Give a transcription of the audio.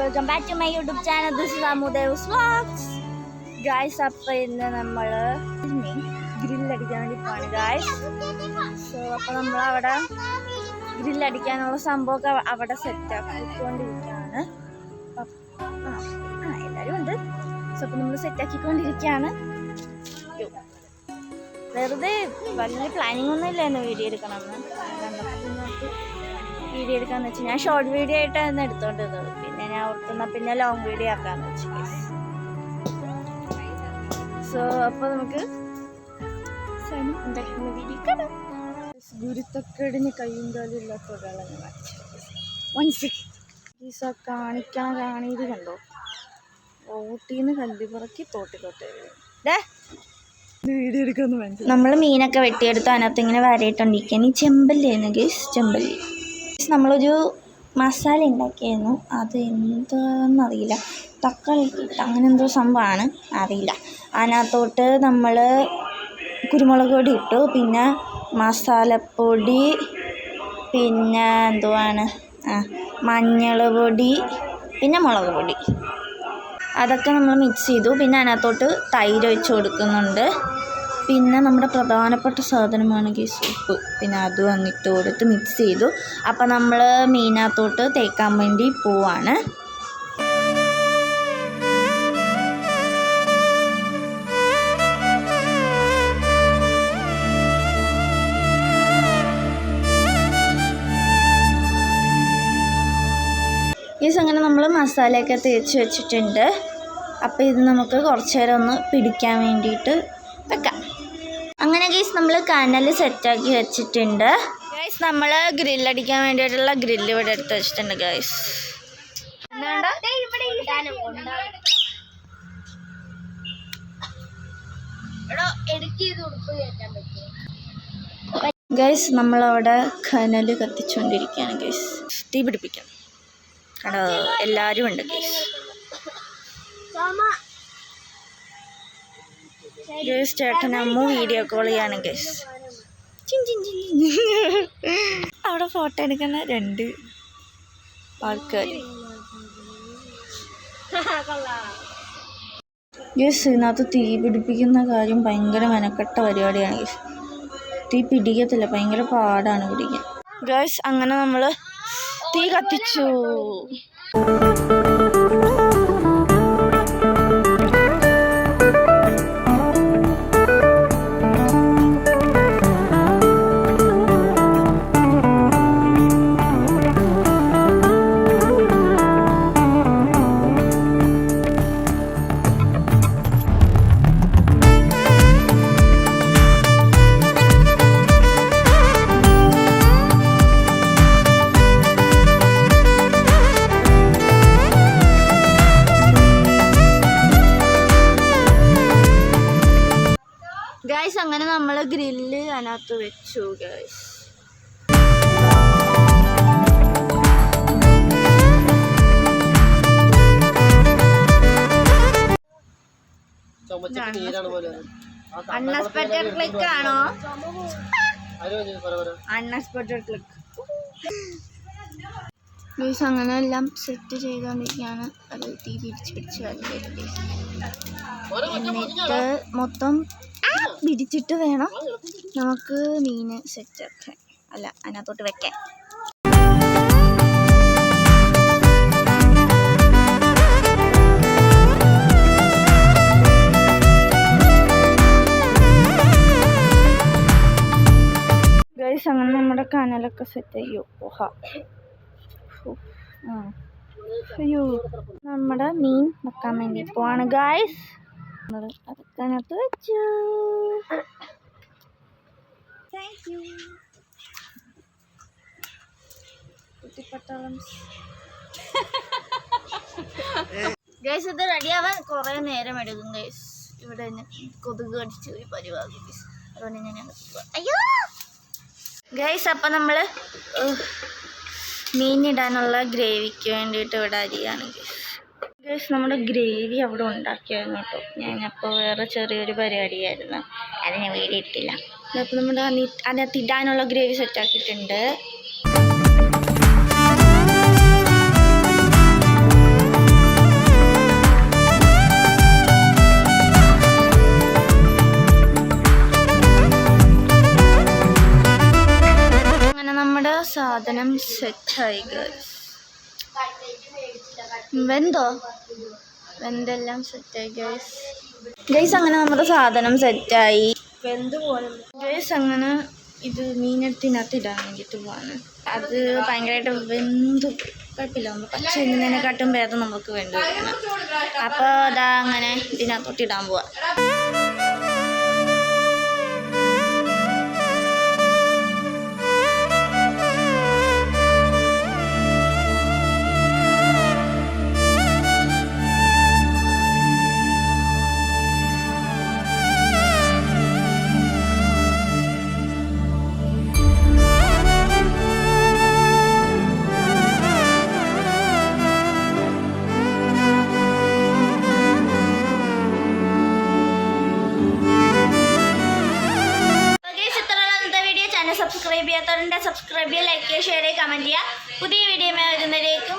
welcome back to my YouTube channel. This is Amudev's Vlogs. Guys, അപ്പോൾ ഇന്ന് നമ്മൾ ഗ്രില്ലടിക്കാൻ വേണ്ടി പോവാണ് ഗായ്സ്. സോ അപ്പോൾ നമ്മളവിടെ ഗ്രില്ലടിക്കാനുള്ള സംഭവമൊക്കെ അവിടെ സെറ്റാക്കിക്കൊണ്ടിരിക്കുകയാണ്. എല്ലാവരും ഉണ്ട്. സോ അപ്പോൾ നമ്മൾ സെറ്റാക്കിക്കൊണ്ടിരിക്കുകയാണ്. വെറുതെ വലിയ പ്ലാനിങ് ഒന്നും ഇല്ലായിരുന്നു വീഡിയോ എടുക്കണമെന്ന്. വീഡിയോ എടുക്കാന്ന് വെച്ചാൽ ഞാൻ ഷോർട്ട് വീഡിയോ ആയിട്ടാണ് എടുത്തോണ്ടിരുന്നത്. പിന്നെ ഞാൻ ഓർത്തുന്ന പിന്നെ ലോങ് വീഡിയോ ആക്കാന്ന് വെച്ചു. സോ അപ്പോൾ നമുക്ക് ഉണ്ടാക്കുന്ന വീഡിയോ കാണാം. ഗുരുത്തക്കേടിന് കയ്യും കാലും ഇല്ലാത്ത ഒരാളാണ് മനസ്സിലാക്കി കാണിയത് കണ്ടോ. ഓട്ടീന്ന് കല്ലുപുറക്കി തോട്ടിലോട്ട് വീഡിയോ എടുക്കാന്ന് മനസ്സിലായി. നമ്മൾ മീനൊക്കെ വെട്ടിയെടുത്ത് അതിനകത്ത് ഇങ്ങനെ വരയിട്ടുണ്ടിരിക്കുകയാണ്. ഈ ചെമ്പല്ലിയായിരുന്നു ഗൈസ്, ചെമ്പല്ലി. നമ്മളൊരു മസാല ഉണ്ടാക്കിയായിരുന്നു. അത് എന്താണെന്നറിയില്ല, തക്കാളി ഇട്ട് അങ്ങനെ എന്തോ സംഭവമാണ്, അറിയില്ല. അതിനകത്തോട്ട് നമ്മൾ കുരുമുളക് പൊടി ഇട്ടു, പിന്നെ മസാലപ്പൊടി, പിന്നെ എന്തുവാണ് മഞ്ഞൾ പൊടി, പിന്നെ മുളക് പൊടി, അതൊക്കെ നമ്മൾ മിക്സ് ചെയ്തു. പിന്നെ അതിനകത്തോട്ട് തൈര് ഒഴിച്ച് കൊടുക്കുന്നുണ്ട്. പിന്നെ നമ്മുടെ പ്രധാനപ്പെട്ട സാധനമാണ് ഗൈസ് ഉപ്പ്. പിന്നെ അതും അങ്ങിട്ട് കൊടുത്ത് മിക്സ് ചെയ്തു. അപ്പം നമ്മൾ മീനകത്തോട്ട് തേക്കാൻ വേണ്ടി പോവാണ്. ഗൈസ് അങ്ങനെ നമ്മൾ മസാലയൊക്കെ തേച്ച് വെച്ചിട്ടുണ്ട്. അപ്പോൾ ഇത് നമുക്ക് കുറച്ച് നേരം ഒന്ന് പിടിക്കാൻ വേണ്ടിയിട്ട് വെക്കാം. അങ്ങനെ ഗൈസ് നമ്മൾ കനൽ സെറ്റാക്കി വെച്ചിട്ടുണ്ട്. ഗൈസ് നമ്മൾ ഗ്രില്ലടിക്കാൻ വേണ്ടിയിട്ടുള്ള ഗ്രില്ല് ഇവിടെ എടുത്ത് വെച്ചിട്ടുണ്ട് ഗൈസ്. ഗൈസ് നമ്മളവിടെ കനൽ കത്തിച്ചുകൊണ്ടിരിക്കുകയാണ് ഗൈസ്. തീ പിടിപ്പിക്കാം. അവിടെ എല്ലാവരും ഉണ്ട് ഗൈസ്. ഗൈസ് ചേട്ടൻ അമ്മ വീഡിയോ കോൾ ചെയ്യാണ് ഗൈസ്. അവിടെ ഫോട്ടോ എടുക്കുന്ന 2 ആൾക്കാർ ഗൈസ്. ഇതിനകത്ത് തീ പിടിപ്പിക്കുന്ന കാര്യം ഭയങ്കര മെനക്കെട്ട പരിപാടിയാണ് ഗൈസ്. തീ പിടിക്കത്തില്ല, ഭയങ്കര പാടാണ് പിടിക്കാൻ ഗൈസ്. അങ്ങനെ നമ്മൾ തീ കത്തിച്ചു. ഗൈസ് അങ്ങനെ നമ്മൾ ഗ്രില്ല് അതിനകത്ത് വെച്ചു ഗൈസ്. അൺഎക്സ്പെക്റ്റഡ് ക്ലിക്ക് ആണോ? Unexpected click guys. അങ്ങനെ എല്ലാം സെറ്റ് ചെയ്തുകൊണ്ടിരിക്കുകയാണ്. അത് തീ പിടിച്ച് വന്നിട്ട് എന്നിട്ട് മൊത്തം പിടിച്ചിട്ട് വേണം നമുക്ക് മീന് സെറ്റാക്കാൻ, അല്ല അതിനകത്തോട്ട് വെക്കാൻ. ഗൈസ് അങ്ങനെ നമ്മുടെ കനലൊക്കെ സെറ്റ് ചെയ്യൂ. അയ്യോ, നമ്മുടെ മീൻ വെക്കാൻ വേണ്ടി പോവാണ് ഗൈസ്. അതൊക്കെ അതിനകത്ത് വെച്ചു. ഗൈസ് ഇത് റെഡിയാവാൻ കുറേ നേരം എടുക്കും ഗൈസ്. ഇവിടെ കൊതുക് കടിച്ച് ഒരു പരിവാകും ഗൈസ്. അതുകൊണ്ട് ഞാൻ അയ്യോ ഗൈസ്. അപ്പം നമ്മൾ മീനിടാനുള്ള ഗ്രേവിക്ക് വേണ്ടിയിട്ട് ഇവിടെ അരിയാണ് ഗൈസ്. നമ്മുടെ ഗ്രേവി അവിടെ ഉണ്ടാക്കിയായിരുന്നു കേട്ടോ. ഞാനപ്പോൾ വേറെ ചെറിയൊരു പരിപാടിയായിരുന്നു, അത് ഞാൻ വീഡിയോ ഇട്ടില്ല. അപ്പോൾ നമ്മുടെ അതിനകത്ത് ഇടാനുള്ള ഗ്രേവി സെറ്റാക്കിയിട്ടുണ്ട്. സാധനം സെറ്റായി ഗൈസ്. വെന്തെല്ലാം സെറ്റായി ഗൈസ്. അങ്ങനെ നമ്മുടെ സാധനം സെറ്റായി. വെന്ത് പോലെ ഗൈസ്. അങ്ങനെ ഇത് മീനെടുത്തിനകത്ത് ഇടാൻ വേണ്ടിയിട്ട് പോവാണ്. അത് ഭയങ്കരമായിട്ട് വെന്ത് കുഴപ്പമില്ല. നമ്മൾ പച്ച ഇടുന്നതിനെക്കാട്ടും ഭേദം നമുക്ക് വേണ്ടി വരണം. അപ്പോൾ അതാ അങ്ങനെ ഇതിനകത്തോട്ട് ഇടാൻ പോവാം. സബ്സ്ക്രൈബ് ചെയ്യാത്തവരുണ്ട്, സബ്സ്ക്രൈബ് ചെയ്യുക, ലൈക്ക് ചെയ്യുക, ഷെയർ ചെയ്യുക, കമൻറ്റ് ചെയ്യുക. പുതിയ വീഡിയോ വരുന്നതിലേക്കും